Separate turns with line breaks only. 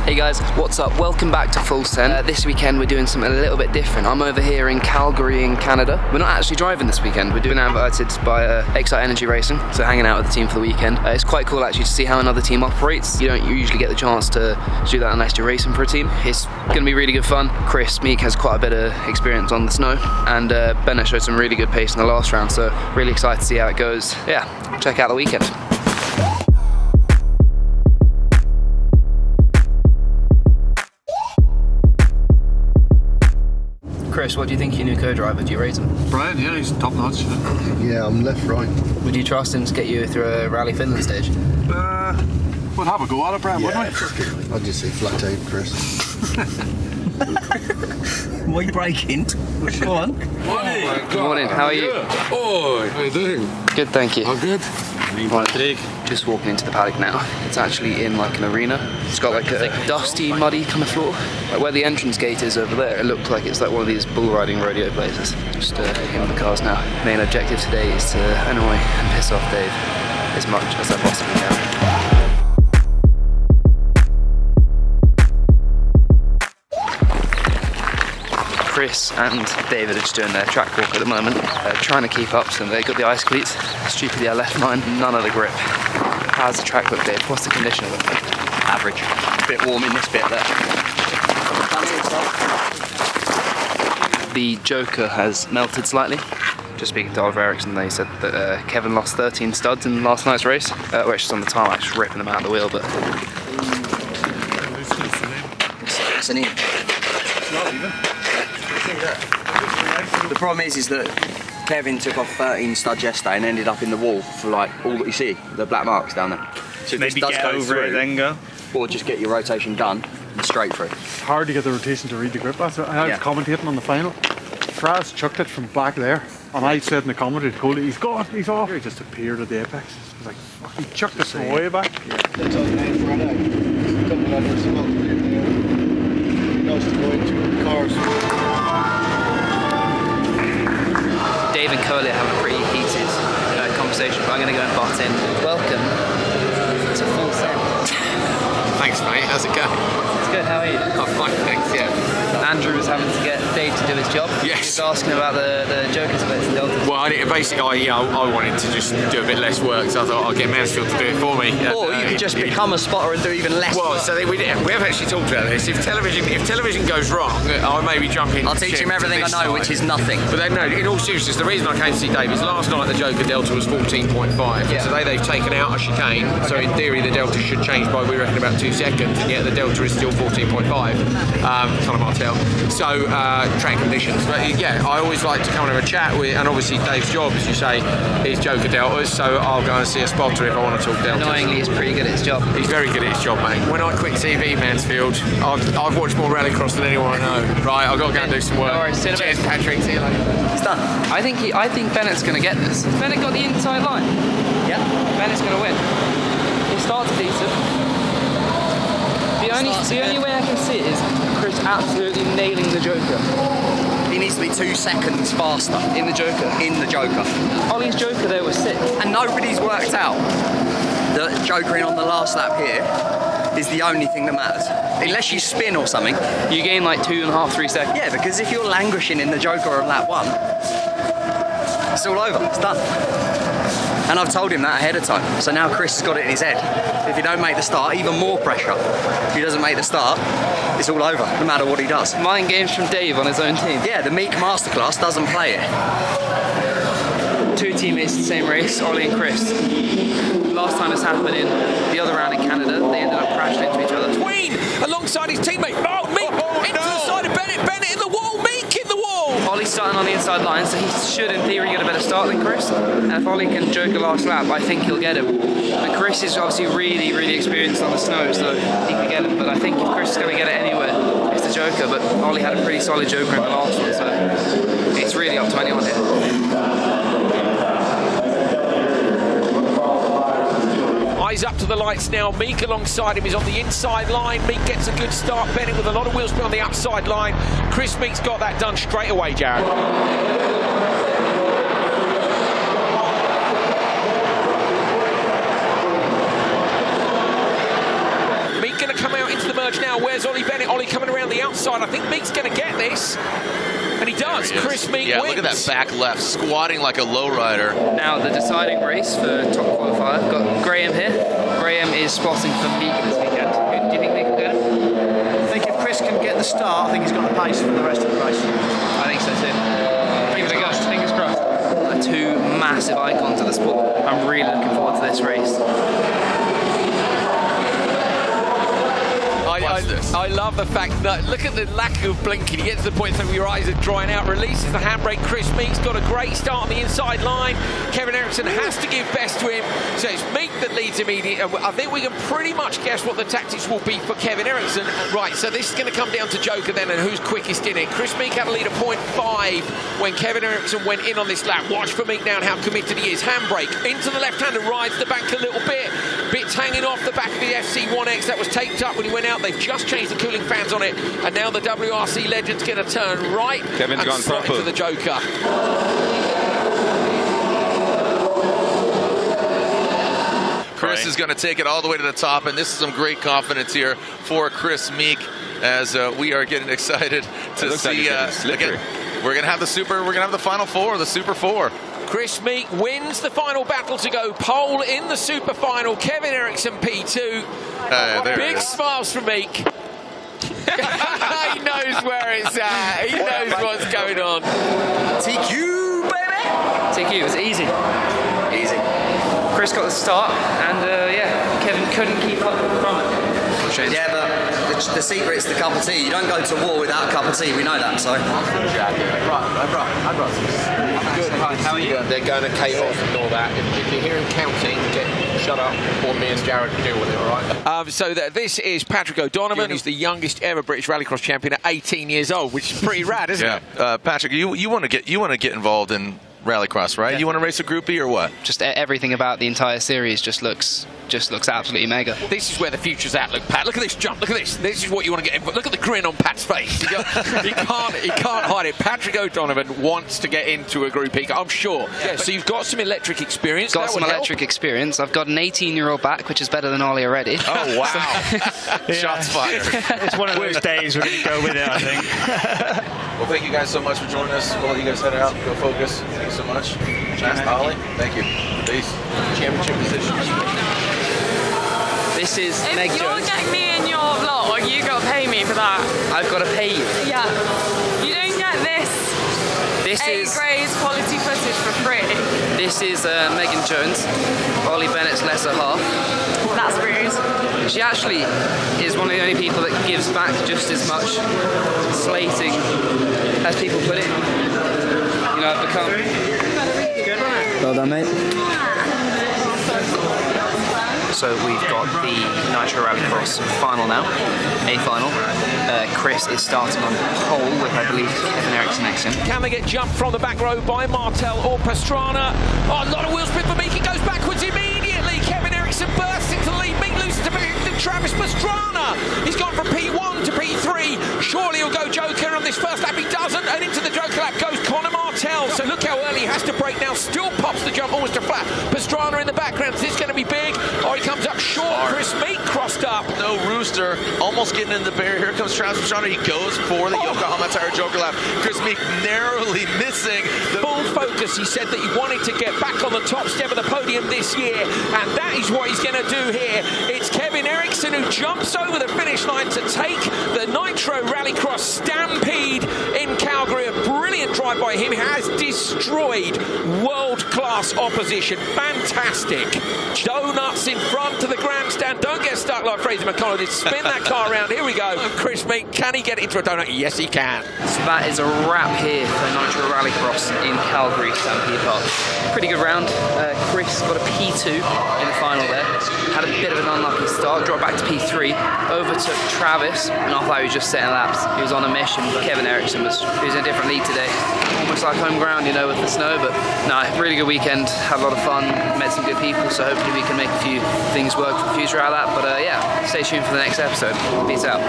Hey guys, what's up? Welcome back to Full Send. This weekend we're doing something a little bit different. I'm over here in Calgary in Canada. We're not actually driving this weekend. We're doing invited by Xite Energy Racing, so hanging out with the team for the weekend. It's quite cool actually to see how another team operates. You don't usually get the chance to do that unless you're racing for a team. It's going to be really good fun. Kris, Meeke has quite a bit of experience on the snow, and Bennett showed some really good pace in the last round, so really excited to see how it goes. Yeah, check out the weekend. Kris, what do you think of your new co-driver? Do you rate him?
Brian, yeah, he's top notch.
Yeah, I'm left-right.
Would you trust him to get you through a Rally Finland stage?
We'll have a go at it, Brian, wouldn't we?
I'd just say flat out, Kris.
Why are you breaking? Go on.
Good morning, how are you?
Oh, how are you doing?
Good, thank you.
I'm good.
Just walking into the paddock now. It's actually in like an arena. It's got like a dusty, muddy kind of floor. Like where the entrance gate is over there, it looks like it's like one of these bull riding rodeo places. Just in the cars now. Main objective today is to annoy and piss off Dave as much as I possibly can. Kris and David are just doing their track walk at the moment, trying to keep up, so they've got the ice cleats. Stupidly, I left mine, none of the grip. How's the track look, Dave? What's the condition of it?
Average. A bit warm in this bit there.
The Joker has melted slightly. Just speaking to Oliver Ericsson, they said that Kevin lost 13 studs in last night's race, which is on the tarmac, just ripping them out of the wheel, but...
It's an inch. The problem is that Kevin took off 13 studs yesterday and ended up in the wall for like all that you see, the black marks down there. So
maybe get over it, then go.
Or just get your rotation done and straight through.
It's hard to get the rotation to read the grip. That's what I was commentating on the final. Fraz chucked it from back there, and I said in the commentary, told he's gone, he's off. He just appeared at the apex. I was like, fuck, he chucked it from way back.
That's all the name for it. A couple of others come up in there. Nice to go into the cars.
Dave and Coley are having a pretty heated conversation, but I'm going to go and butt in. Welcome to Full Send.
Thanks, mate. How's it going?
It's good, how are you?
I'm fine, thanks, yeah.
Andrew was having to get Dave to do his job.
Yes.
He was asking about the Joker splits and deltas.
Well, basically, I wanted to just do a bit less work, so I thought I'd get Mansfield to do it for me.
Or you could just become a spotter and do even less work.
So we have actually talked about this. If television goes wrong, I'll maybe jump in.
I'll teach him everything I know, which is nothing.
But then, no, in all seriousness, the reason I came to see Dave is last night the Joker Delta was 14.5.
Yeah.
Today they've taken out a chicane, so in theory the Delta should change by, we reckon, about 2 seconds, and yet the Delta is still 14.5. Kind of hard to tell. So, track conditions. But yeah, I always like to come and have a chat with, and obviously Dave's job, as you say, is Joker Deltas, so I'll go and see a spotter if I want to talk Deltas.
Annoyingly, he's pretty good at his job.
He's very good at his job, mate. When I quit TV, Mansfield, I've watched more Rallycross than anyone I know. Right, I've got to go and do some work.
No worries,
Cheers, Patrick. See you later.
It's done.
I think Bennett's going to get this. Bennett got the inside line.
Yeah.
Bennett's going to win. He started decent. The only way I can see it is Kris absolutely nailing the Joker.
He needs to be 2 seconds faster.
In the Joker.
In the Joker.
Ollie's Joker there was sick.
And nobody's worked out that jokering on the last lap here is the only thing that matters. Unless you spin or something.
You gain like 2.5, 3 seconds.
Yeah, because if you're languishing in the Joker on lap 1, it's all over, it's done. And I've told him that ahead of time. So now Kris has got it in his head. If you don't make the start, even more pressure. If he doesn't make the start, it's all over, no matter what he does.
Mind games from Dave on his own team.
Yeah, the Meeke Masterclass doesn't play it.
2 teammates in the same race, Ollie and Kris. Last time this happened in the other round in Canada, they ended up crashing into each other.
Queen alongside his teammate. Oh, Meeke into the side of Bennett. Bennett in the wall. Meeke in the wall.
Ollie's starting on the inside line, so he should, in theory, get a better start than Kris. And if Ollie can joke the last lap, I think he'll get him. But Kris is obviously really, really experienced on the snow, so he could get him. But I think if Kris is going to get it anywhere, it's the Joker. But Ollie had a pretty solid Joker in the last one, so it's really up to anyone here.
Eyes up to the lights now. Meeke alongside him is on the inside line. Meeke gets a good start. Bennett with a lot of wheel spin on the outside line. Kris Meeke's got that done straight away, Jared. Meeke going to come out into the emerge now. Where's Ollie Bennett? Ollie coming around the outside. I think Meeke's going to get this. And he does. Kris Meeke wins.
Look at that back left, squatting like a lowrider.
Now the deciding race for top qualifier. Got Graham here. Graham is spotting for Meeke this weekend. Do you think Meeke will get it?
I think if Kris can get the start, I think he's got the pace for the rest of the race.
I think so too. Give it a go. Fingers crossed. Two massive icons of the sport. I'm really looking forward to this race.
I love the fact that, look at the lack of blinking. You get to the point where your eyes are drying out, releases the handbrake. Kris Meeke's got a great start on the inside line. Kevin Eriksson has to give best to him. So it's Meeke that leads immediately. I think we can pretty much guess what the tactics will be for Kevin Eriksson. Right, so this is going to come down to Joker then and who's quickest in it. Kris Meeke had a lead of 0.5 when Kevin Eriksson went in on this lap. Watch for Meeke now and how committed he is. Handbrake into the left-hander, rides the bank a little bit. Bits hanging off the back of the FC1X that was taped up when he went out. They've just changed the cooling fans on it, and now the WRC legend's going to turn right.
Kevin's
and
gone
slot
purple.
into the Joker.
Kris is going to take it all the way to the top, and this is some great confidence here for Kris Meeke as we are getting excited to see. Again, we're going to have the super. We're going to have the final four, the Super 4.
Kris Meeke wins the final battle to go pole in the super final. Kevin Eriksson P2. Big smiles from Meeke. He knows where it's at. He knows what's going on.
TQ, baby! TQ, it's easy. Easy. Kris got the start, and yeah, Kevin couldn't keep up from it.
Yeah, but the secret's the cup of tea. You don't go to war without a cup of tea. We know that, so.
Good. How are you? They're going to chaos and all that. If you're hearing counting, shut up, or me and Jared can deal with it, all right?
So this is Patrick O'Donovan, who's the youngest ever British Rallycross champion at 18 years old, which is pretty rad, isn't it?
Patrick, you want to get involved in Rallycross, right? Yeah. You want to race a groupie or what?
Just everything about the entire series just looks absolutely mega.
This is where the future's at. Look, Pat, look at this jump. Look at this. This is what you want to get in. Look at the grin on Pat's face. He can't hide it. Patrick O'Donovan wants to get into a groupie, I'm sure. Yeah, so you've got some electric experience.
Got some electric experience. I've got an 18-year-old back, which is better than Ollie already.
Oh, wow. Shots fired.
It's one of those days we're going to go with it, I think.
Well, thank you guys so much for joining us. We'll let you guys head out, go focus. Thank you so much. Chance, Ollie, thank you. Peace. Championship positions.
This is
if
Meg
you're
Jones.
getting me in your vlog, you got to pay me for that.
I've got to pay you.
Yeah. You don't get this A-grade quality footage for free.
This is Megan Jones, Ollie Bennett's lesser half.
That's rude.
She actually is one of the only people that gives back just as much slating as people put in. You know, I've become... Well done, mate. So we've got the Nitro Rallycross final now, A final. Kris is starting on pole with, I believe, Kevin Eriksson next to him.
Can they get jumped from the back row by Martel or Pastrana? Oh, a lot of wheel spin for Meeke. He goes backwards immediately. Kevin Eriksson bursts into the lead. Meeke loses to Travis Pastrana. He's gone from P1 to P3. Surely he'll go Joker on this first lap. He doesn't. And into the Joker lap goes Connor Martel. So look how early he has to brake now. Still pops the jump almost to flat. Pastrana in the background. Is this going to be big? Or he comes up short. Kris Meeke crossed up.
No rooster. Almost getting in the barrier. Here comes Travis Pastrana. He goes for the Yokohama Tire Joker lap. Kris Meeke narrowly missing the
full focus. He said that he wanted to get back on the top step of the podium this year, and that is what he's going to do here. It's Kevin Eriksson who jumps over the finish line to take the Nitro Rallycross Stampede in Calgary. A brilliant drive by him. He has destroyed world-class opposition. Fantastic. Donuts in front to the grandstand. Don't get stuck like Fraser McConnell did. Spin that car around. Here we go. Kris Meeke, can he get into a donut? Yes, he can.
So that is a wrap here for Nitro Rallycross in Calgary, Stampede Park. Pretty good round. Kris got a P2 in the final there. Had a bit of an unlucky start, dropped back to P3, overtook Travis, and I thought he was just setting laps. He was on a mission, but Kevin Eriksson was in a different league today. Almost like home ground, you know, with the snow, but no, really good weekend. Had a lot of fun, met some good people, so hopefully we can make a few things work for the future out of that. But yeah, stay tuned for the next episode. Peace out.